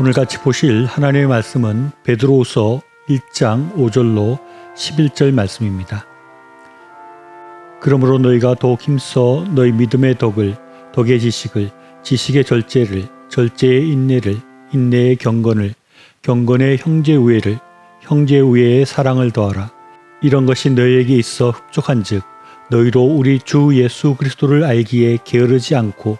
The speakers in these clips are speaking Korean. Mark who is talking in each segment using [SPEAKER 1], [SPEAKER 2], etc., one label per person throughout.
[SPEAKER 1] 오늘 같이 보실 하나님의 말씀은 베드로후서 1장 5절로 11절 말씀입니다. 그러므로 너희가 더욱 힘써 너희 믿음의 덕을, 덕의 지식을, 지식의 절제를, 절제의 인내를, 인내의 경건을, 경건의 형제우애를, 형제우애의 사랑을 더하라. 이런 것이 너희에게 있어 흡족한즉 너희로 우리 주 예수 그리스도를 알기에 게으르지 않고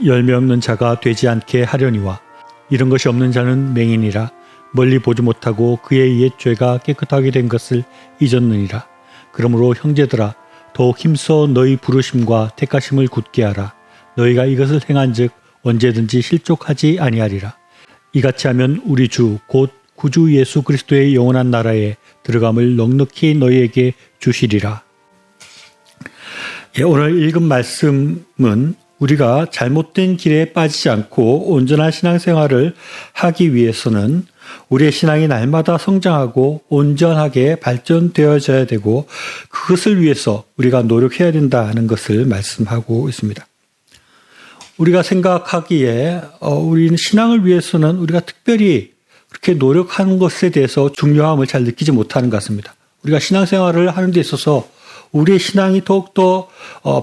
[SPEAKER 1] 열매 없는 자가 되지 않게 하려니와 이런 것이 없는 자는 맹인이라 멀리 보지 못하고 그의 옛 죄가 깨끗하게 된 것을 잊었느니라. 그러므로 형제들아 더욱 힘써 너희 부르심과 택하심을 굳게 하라. 너희가 이것을 행한즉 언제든지 실족하지 아니하리라. 이같이 하면 우리 주 곧 구주 예수 그리스도의 영원한 나라에 들어감을 넉넉히 너희에게 주시리라. 오늘 읽은 말씀은 우리가 잘못된 길에 빠지지 않고 온전한 신앙생활을 하기 위해서는 우리의 신앙이 날마다 성장하고 온전하게 발전되어져야 되고 그것을 위해서 우리가 노력해야 된다는 것을 말씀하고 있습니다. 우리가 생각하기에 우리는 신앙을 위해서는 우리가 특별히 그렇게 노력하는 것에 대해서 중요함을 잘 느끼지 못하는 것 같습니다. 우리가 신앙생활을 하는 데 있어서 우리의 신앙이 더욱더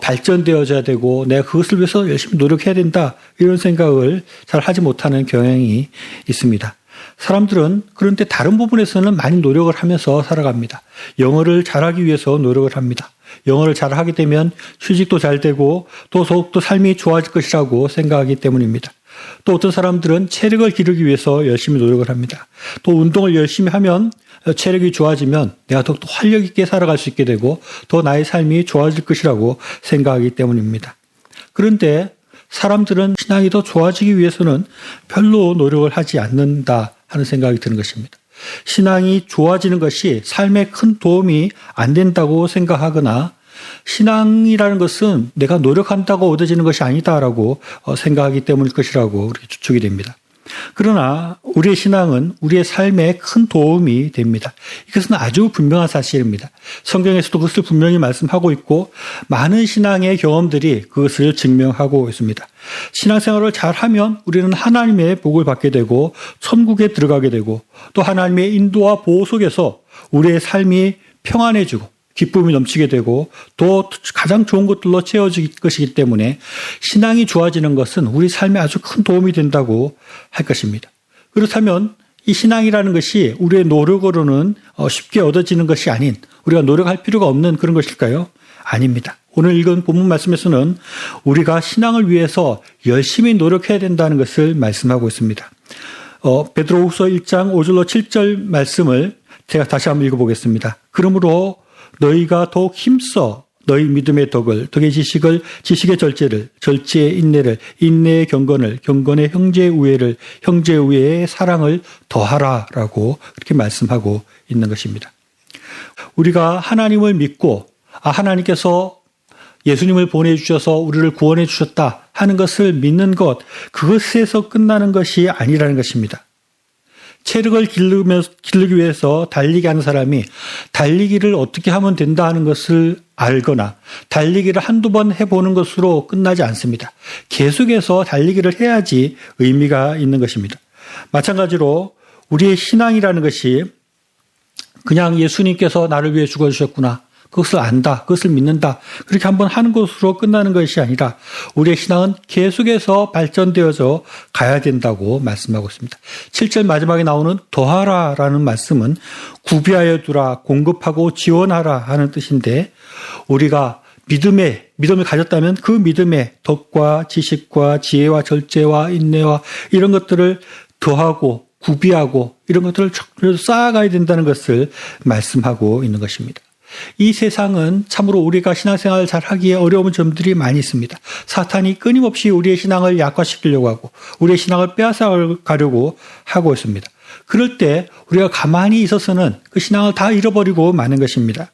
[SPEAKER 1] 발전되어져야 되고 내가 그것을 위해서 열심히 노력해야 된다 이런 생각을 잘 하지 못하는 경향이 있습니다. 사람들은 그런데 다른 부분에서는 많이 노력을 하면서 살아갑니다. 영어를 잘하기 위해서 노력을 합니다. 영어를 잘하게 되면 취직도 잘 되고 또 더욱더 삶이 좋아질 것이라고 생각하기 때문입니다. 또 어떤 사람들은 체력을 기르기 위해서 열심히 노력을 합니다. 또 운동을 열심히 하면 체력이 좋아지면 내가 더욱더 활력 있게 살아갈 수 있게 되고 더 나의 삶이 좋아질 것이라고 생각하기 때문입니다. 그런데 사람들은 신앙이 더 좋아지기 위해서는 별로 노력을 하지 않는다 하는 생각이 드는 것입니다. 신앙이 좋아지는 것이 삶에 큰 도움이 안 된다고 생각하거나 신앙이라는 것은 내가 노력한다고 얻어지는 것이 아니다라고 생각하기 때문일 것이라고 그렇게 추측이 됩니다. 그러나 우리의 신앙은 우리의 삶에 큰 도움이 됩니다. 이것은 아주 분명한 사실입니다. 성경에서도 그것을 분명히 말씀하고 있고 많은 신앙의 경험들이 그것을 증명하고 있습니다. 신앙생활을 잘하면 우리는 하나님의 복을 받게 되고 천국에 들어가게 되고 또 하나님의 인도와 보호 속에서 우리의 삶이 평안해지고 기쁨이 넘치게 되고 또 가장 좋은 것들로 채워질 것이기 때문에 신앙이 좋아지는 것은 우리 삶에 아주 큰 도움이 된다고 할 것입니다. 그렇다면 이 신앙이라는 것이 우리의 노력으로는 쉽게 얻어지는 것이 아닌 우리가 노력할 필요가 없는 그런 것일까요? 아닙니다. 오늘 읽은 본문 말씀에서는 우리가 신앙을 위해서 열심히 노력해야 된다는 것을 말씀하고 있습니다. 베드로후서 1장 5절로 7절 말씀을 제가 다시 한번 읽어보겠습니다. 그러므로 너희가 더욱 힘써 너희 믿음의 덕을, 덕의 지식을, 지식의 절제를, 절제의 인내를, 인내의 경건을, 경건의 형제우애를, 형제우애의 사랑을 더하라라고 그렇게 말씀하고 있는 것입니다. 우리가 하나님을 믿고 하나님께서 예수님을 보내주셔서 우리를 구원해 주셨다 하는 것을 믿는 것, 그것에서 끝나는 것이 아니라는 것입니다. 체력을 기르기 위해서 달리기 하는 사람이 달리기를 어떻게 하면 된다 하는 것을 알거나 달리기를 한두 번 해보는 것으로 끝나지 않습니다. 계속해서 달리기를 해야지 의미가 있는 것입니다. 마찬가지로 우리의 신앙이라는 것이 그냥 예수님께서 나를 위해 죽어주셨구나, 그것을 안다, 그것을 믿는다, 그렇게 한번 하는 것으로 끝나는 것이 아니라 우리의 신앙은 계속해서 발전되어져 가야 된다고 말씀하고 있습니다. 7절 마지막에 나오는 더하라라는 말씀은 구비하여 두라, 공급하고 지원하라 하는 뜻인데 우리가 믿음을 가졌다면 그 믿음의 덕과 지식과 지혜와 절제와 인내와 이런 것들을 더하고 구비하고 이런 것들을 쌓아가야 된다는 것을 말씀하고 있는 것입니다. 이 세상은 참으로 우리가 신앙생활을 잘하기에 어려운 점들이 많이 있습니다. 사탄이 끊임없이 우리의 신앙을 약화시키려고 하고 우리의 신앙을 빼앗아가려고 하고 있습니다. 그럴 때 우리가 가만히 있어서는 그 신앙을 다 잃어버리고 마는 것입니다.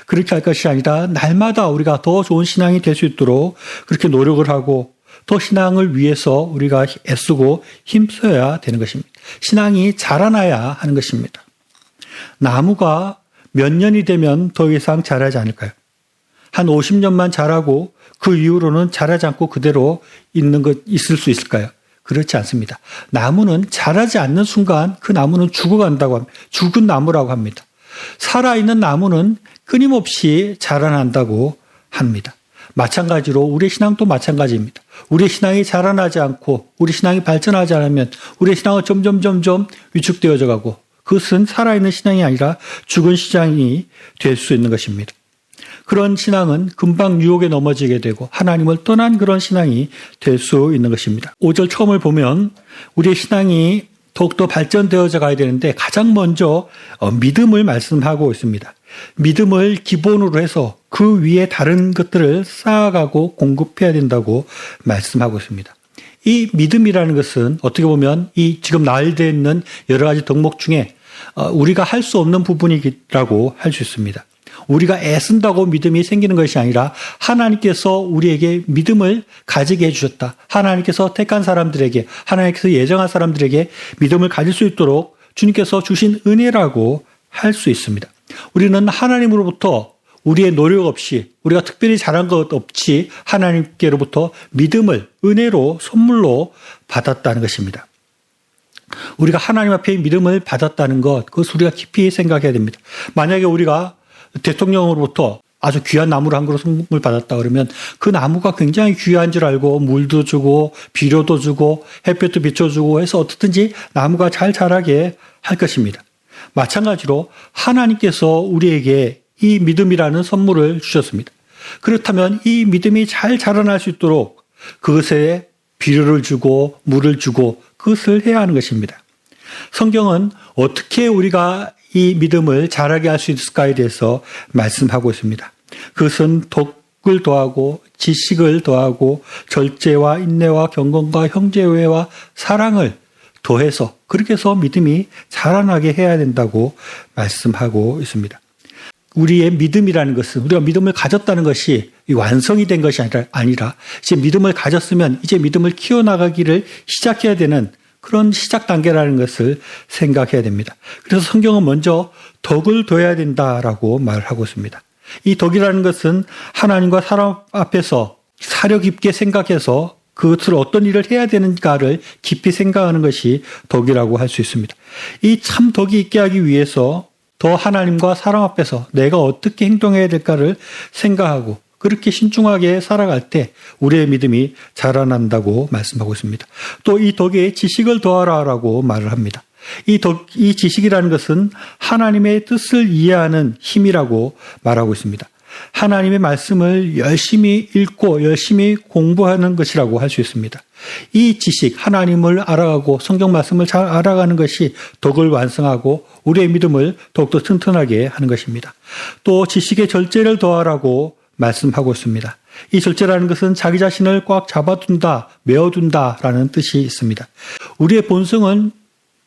[SPEAKER 1] 그렇게 할 것이 아니라 날마다 우리가 더 좋은 신앙이 될 수 있도록 그렇게 노력을 하고 더 신앙을 위해서 우리가 애쓰고 힘써야 되는 것입니다. 신앙이 자라나야 하는 것입니다. 나무가 몇 년이 되면 더 이상 자라지 않을까요? 한 50년만 자라고 그 이후로는 자라지 않고 그대로 있을 수 있을까요? 그렇지 않습니다. 나무는 자라지 않는 순간 그 나무는 죽어간다고 합니다. 죽은 나무라고 합니다. 살아있는 나무는 끊임없이 자라난다고 합니다. 마찬가지로 우리의 신앙도 마찬가지입니다. 우리의 신앙이 자라나지 않고 우리 신앙이 발전하지 않으면 우리의 신앙은 점점 위축되어져 가고 그것은 살아있는 신앙이 아니라 죽은 신앙이 될 수 있는 것입니다. 그런 신앙은 금방 유혹에 넘어지게 되고 하나님을 떠난 그런 신앙이 될 수 있는 것입니다. 5절 처음을 보면 우리의 신앙이 더욱더 발전되어져 가야 되는데 가장 먼저 믿음을 말씀하고 있습니다. 믿음을 기본으로 해서 그 위에 다른 것들을 쌓아가고 공급해야 된다고 말씀하고 있습니다. 이 믿음이라는 것은 어떻게 보면 이 지금 나열되어 있는 여러 가지 덕목 중에 우리가 할 수 없는 부분이라고 할 수 있습니다. 우리가 애쓴다고 믿음이 생기는 것이 아니라 하나님께서 우리에게 믿음을 가지게 해주셨다. 하나님께서 택한 사람들에게, 하나님께서 예정한 사람들에게 믿음을 가질 수 있도록 주님께서 주신 은혜라고 할 수 있습니다. 우리는 하나님으로부터 우리의 노력 없이, 우리가 특별히 잘한 것 없이 하나님께로부터 믿음을 은혜로 선물로 받았다는 것입니다. 우리가 하나님 앞에 믿음을 받았다는 것, 그것을 우리가 깊이 생각해야 됩니다. 만약에 우리가 대통령으로부터 아주 귀한 나무를 한 그루 선물 받았다 그러면 그 나무가 굉장히 귀한 줄 알고 물도 주고 비료도 주고 햇볕도 비춰주고 해서 어떻든지 나무가 잘 자라게 할 것입니다. 마찬가지로 하나님께서 우리에게 이 믿음이라는 선물을 주셨습니다. 그렇다면 이 믿음이 잘 자라날 수 있도록 그것에 비료를 주고 물을 주고 그것을 해야 하는 것입니다. 성경은 어떻게 우리가 이 믿음을 자라게 할 수 있을까에 대해서 말씀하고 있습니다. 그것은 덕을 더하고 지식을 더하고 절제와 인내와 경건과 형제회와 사랑을 더해서 그렇게 해서 믿음이 자라나게 해야 된다고 말씀하고 있습니다. 우리의 믿음이라는 것은 우리가 믿음을 가졌다는 것이 완성이 된 것이 아니라 이제 믿음을 가졌으면 이제 믿음을 키워나가기를 시작해야 되는 그런 시작 단계라는 것을 생각해야 됩니다. 그래서 성경은 먼저 덕을 둬야 된다라고 말하고 있습니다. 이 덕이라는 것은 하나님과 사람 앞에서 사려 깊게 생각해서 그것을 어떤 일을 해야 되는가를 깊이 생각하는 것이 덕이라고 할 수 있습니다. 이 참 덕이 있게 하기 위해서 더 하나님과 사람 앞에서 내가 어떻게 행동해야 될까를 생각하고 그렇게 신중하게 살아갈 때 우리의 믿음이 자라난다고 말씀하고 있습니다. 또 이 덕에 지식을 더하라라고 말을 합니다. 이 지식이라는 것은 하나님의 뜻을 이해하는 힘이라고 말하고 있습니다. 하나님의 말씀을 열심히 읽고 열심히 공부하는 것이라고 할 수 있습니다. 이 지식, 하나님을 알아가고 성경 말씀을 잘 알아가는 것이 덕을 완성하고 우리의 믿음을 더욱더 튼튼하게 하는 것입니다. 또 지식의 절제를 더하라고 말씀하고 있습니다. 이 절제라는 것은 자기 자신을 꽉 잡아둔다, 메어둔다라는 뜻이 있습니다. 우리의 본성은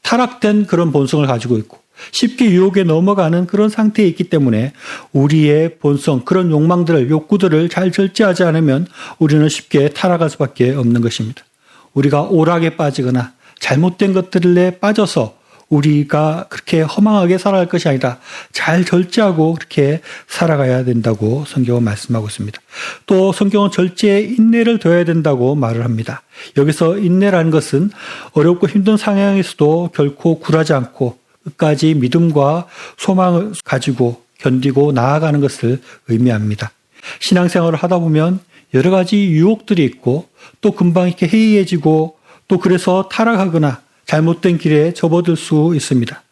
[SPEAKER 1] 타락된 그런 본성을 가지고 있고 쉽게 유혹에 넘어가는 그런 상태에 있기 때문에 우리의 본성, 그런 욕망들을, 욕구들을 잘 절제하지 않으면 우리는 쉽게 타락할 수밖에 없는 것입니다. 우리가 오락에 빠지거나 잘못된 것들에 빠져서 우리가 그렇게 허망하게 살아갈 것이 아니라 잘 절제하고 그렇게 살아가야 된다고 성경은 말씀하고 있습니다. 또 성경은 절제에 인내를 더해야 된다고 말을 합니다. 여기서 인내라는 것은 어렵고 힘든 상황에서도 결코 굴하지 않고 끝까지 믿음과 소망을 가지고 견디고 나아가는 것을 의미합니다. 신앙생활을 하다 보면 여러 가지 유혹들이 있고 또 금방 이렇게 해이해지고 또 그래서 타락하거나 잘못된 길에 접어들 수 있습니다.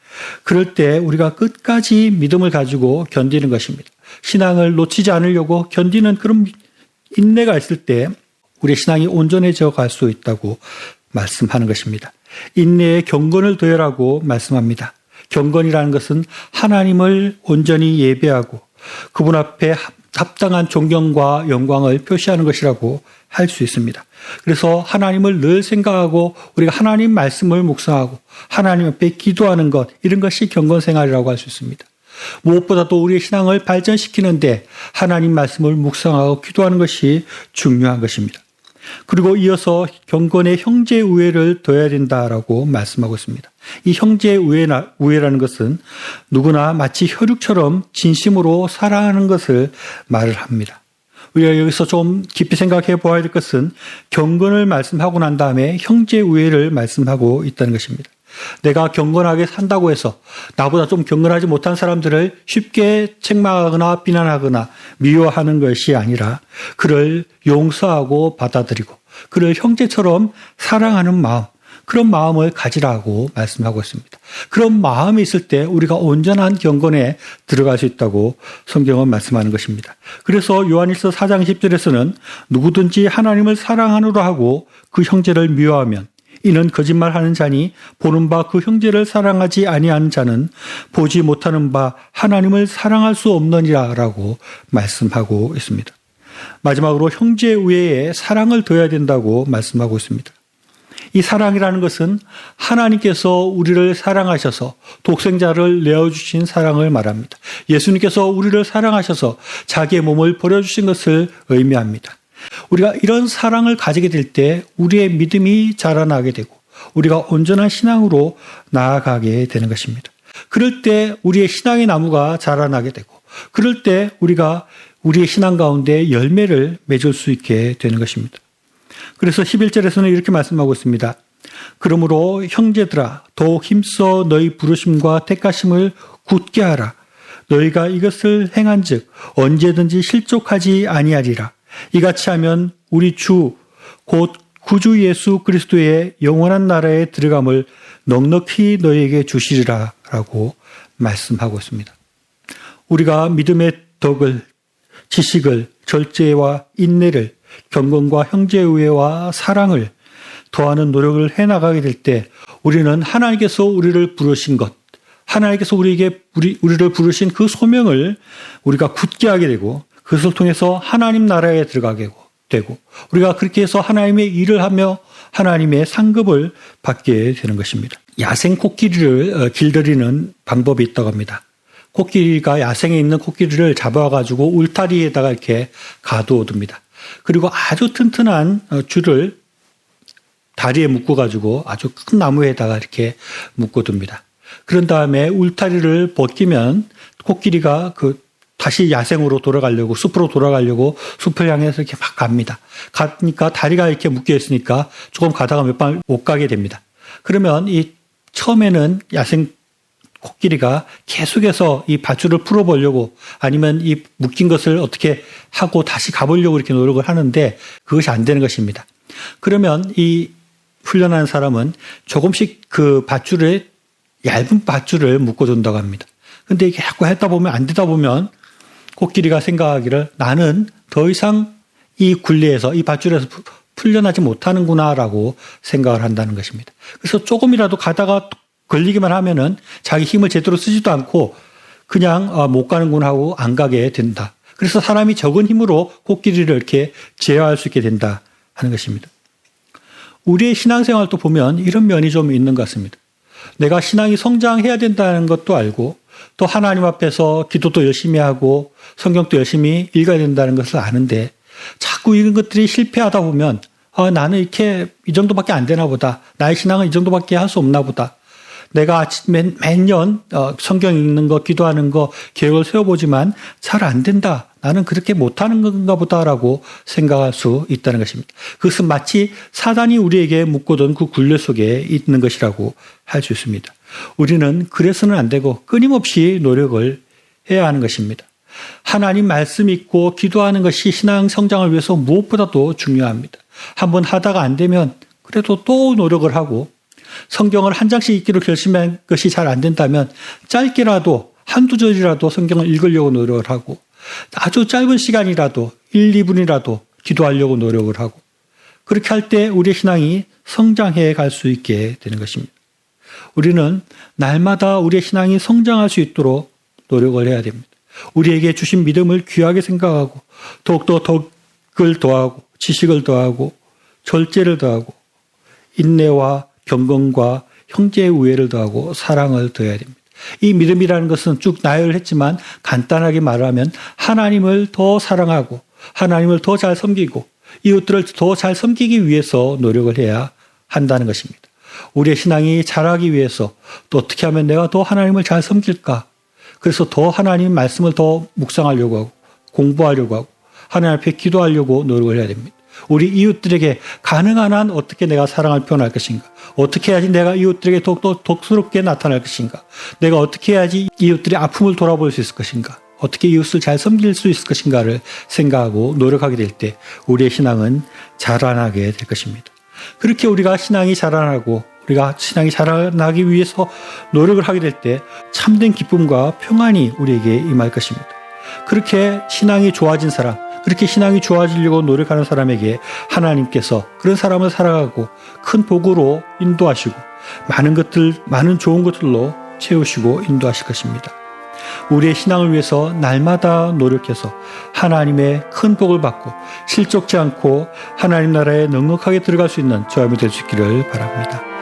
[SPEAKER 1] 그럴 때 우리가 끝까지 믿음을 가지고 견디는 것입니다. 신앙을 놓치지 않으려고 견디는 그런 인내가 있을 때 우리의 신앙이 온전해져 갈 수 있다고 말씀하는 것입니다. 인내에 경건을 더하라고 말씀합니다. 경건이라는 것은 하나님을 온전히 예배하고 그분 앞에 합당한 존경과 영광을 표시하는 것이라고 할 수 있습니다. 그래서 하나님을 늘 생각하고 우리가 하나님 말씀을 묵상하고 하나님 앞에 기도하는 것, 이런 것이 경건 생활이라고 할 수 있습니다. 무엇보다도 우리의 신앙을 발전시키는데 하나님 말씀을 묵상하고 기도하는 것이 중요한 것입니다. 그리고 이어서 경건의 형제 우애를 둬야 된다라고 말씀하고 있습니다. 이 형제 우애라는 것은 누구나 마치 혈육처럼 진심으로 사랑하는 것을 말을 합니다. 우리가 여기서 좀 깊이 생각해 보아야 될 것은 경건을 말씀하고 난 다음에 형제 우애를 말씀하고 있다는 것입니다. 내가 경건하게 산다고 해서 나보다 좀 경건하지 못한 사람들을 쉽게 책망하거나 비난하거나 미워하는 것이 아니라 그를 용서하고 받아들이고 그를 형제처럼 사랑하는 마음, 그런 마음을 가지라고 말씀하고 있습니다. 그런 마음이 있을 때 우리가 온전한 경건에 들어갈 수 있다고 성경은 말씀하는 것입니다. 그래서 요한일서 4장 10절에서는 누구든지 하나님을 사랑하노라 하고 그 형제를 미워하면 이는 거짓말하는 자니 보는 바 그 형제를 사랑하지 아니하는 자는 보지 못하는 바 하나님을 사랑할 수 없느니라라고 말씀하고 있습니다. 마지막으로 형제 우애에 사랑을 더해야 된다고 말씀하고 있습니다. 이 사랑이라는 것은 하나님께서 우리를 사랑하셔서 독생자를 내어주신 사랑을 말합니다. 예수님께서 우리를 사랑하셔서 자기의 몸을 버려주신 것을 의미합니다. 우리가 이런 사랑을 가지게 될 때 우리의 믿음이 자라나게 되고 우리가 온전한 신앙으로 나아가게 되는 것입니다. 그럴 때 우리의 신앙의 나무가 자라나게 되고 그럴 때 우리가 우리의 신앙 가운데 열매를 맺을 수 있게 되는 것입니다. 그래서 11절에서는 이렇게 말씀하고 있습니다. 그러므로 형제들아 더욱 힘써 너희 부르심과 택하심을 굳게 하라. 너희가 이것을 행한즉 언제든지 실족하지 아니하리라. 이같이 하면 우리 주 곧 구주 예수 그리스도의 영원한 나라에 들어감을 넉넉히 너희에게 주시리라 라고 말씀하고 있습니다. 우리가 믿음의 덕을, 지식을, 절제와 인내를, 경건과 형제우애와 사랑을 더하는 노력을 해나가게 될 때 우리는 하나님께서 우리를 부르신 것, 하나님께서 우리를 부르신 그 소명을 우리가 굳게 하게 되고 그것을 통해서 하나님 나라에 들어가게 되고 우리가 그렇게 해서 하나님의 일을 하며 하나님의 상급을 받게 되는 것입니다. 야생 코끼리를 길들이는 방법이 있다고 합니다. 코끼리가 야생에 있는 코끼리를 잡아가지고 울타리에다가 이렇게 가두어둡니다. 그리고 아주 튼튼한 줄을 다리에 묶어가지고 아주 큰 나무에다가 이렇게 묶어둡니다. 그런 다음에 울타리를 벗기면 코끼리가 다시 야생으로 돌아가려고, 숲으로 돌아가려고 숲을 향해서 이렇게 막 갑니다. 가니까 다리가 이렇게 묶여 있으니까 조금 가다가 몇 번 못 가게 됩니다. 그러면 처음에는 야생 코끼리가 계속해서 이 밧줄을 풀어보려고 아니면 이 묶인 것을 어떻게 하고 다시 가보려고 이렇게 노력을 하는데 그것이 안 되는 것입니다. 그러면 이 훈련하는 사람은 조금씩 그 얇은 밧줄을 묶어준다고 합니다. 근데 이게 자꾸 했다 보면 안 되다 보면 코끼리가 생각하기를 나는 더 이상 이 굴레에서 이 밧줄에서 풀려나지 못하는구나라고 생각을 한다는 것입니다. 그래서 조금이라도 가다가 걸리기만 하면은 자기 힘을 제대로 쓰지도 않고 그냥 못 가는구나 하고 안 가게 된다. 그래서 사람이 적은 힘으로 코끼리를 이렇게 제어할 수 있게 된다 하는 것입니다. 우리의 신앙생활도 보면 이런 면이 좀 있는 것 같습니다. 내가 신앙이 성장해야 된다는 것도 알고 또 하나님 앞에서 기도도 열심히 하고 성경도 열심히 읽어야 된다는 것을 아는데 자꾸 이런 것들이 실패하다 보면 나는 이렇게 이 정도밖에 안 되나 보다. 나의 신앙은 이 정도밖에 할 수 없나 보다. 내가 매년 성경 읽는 거, 기도하는 거 계획을 세워보지만 잘 안 된다. 나는 그렇게 못하는 건가 보다라고 생각할 수 있다는 것입니다. 그것은 마치 사단이 우리에게 묶어둔 그 굴레 속에 있는 것이라고 할 수 있습니다. 우리는 그래서는 안 되고 끊임없이 노력을 해야 하는 것입니다. 하나님 말씀 읽고 기도하는 것이 신앙 성장을 위해서 무엇보다도 중요합니다. 한번 하다가 안 되면 그래도 또 노력을 하고 성경을 한 장씩 읽기로 결심한 것이 잘 안 된다면 짧게라도 한두 절이라도 성경을 읽으려고 노력을 하고 아주 짧은 시간이라도 1, 2분이라도 기도하려고 노력을 하고 그렇게 할 때 우리의 신앙이 성장해 갈 수 있게 되는 것입니다. 우리는 날마다 우리의 신앙이 성장할 수 있도록 노력을 해야 됩니다. 우리에게 주신 믿음을 귀하게 생각하고 더욱더 덕을 더하고 지식을 더하고 절제를 더하고 인내와 경건과 형제의 우애를 더하고 사랑을 더해야 됩니다. 이 믿음이라는 것은 쭉 나열했지만 간단하게 말하면 하나님을 더 사랑하고 하나님을 더 잘 섬기고 이웃들을 더 잘 섬기기 위해서 노력을 해야 한다는 것입니다. 우리의 신앙이 자라기 위해서 또 어떻게 하면 내가 더 하나님을 잘 섬길까? 그래서 더 하나님 말씀을 더 묵상하려고 하고 공부하려고 하고 하나님 앞에 기도하려고 노력을 해야 됩니다. 우리 이웃들에게 가능한 한 어떻게 내가 사랑을 표현할 것인가? 어떻게 해야지 내가 이웃들에게 더욱더 독스럽게 나타날 것인가? 내가 어떻게 해야지 이웃들의 아픔을 돌아볼 수 있을 것인가? 어떻게 이웃을 잘 섬길 수 있을 것인가를 생각하고 노력하게 될 때 우리의 신앙은 자라나게 될 것입니다. 그렇게 우리가 신앙이 자라나고 우리가 신앙이 자라나기 위해서 노력을 하게 될 때 참된 기쁨과 평안이 우리에게 임할 것입니다. 그렇게 신앙이 좋아진 사람, 그렇게 신앙이 좋아지려고 노력하는 사람에게 하나님께서 그런 사람을 살아가고 큰 복으로 인도하시고 많은 좋은 것들로 채우시고 인도하실 것입니다. 우리의 신앙을 위해서 날마다 노력해서 하나님의 큰 복을 받고 실족지 않고 하나님 나라에 넉넉하게 들어갈 수 있는 저희이 될 수 있기를 바랍니다.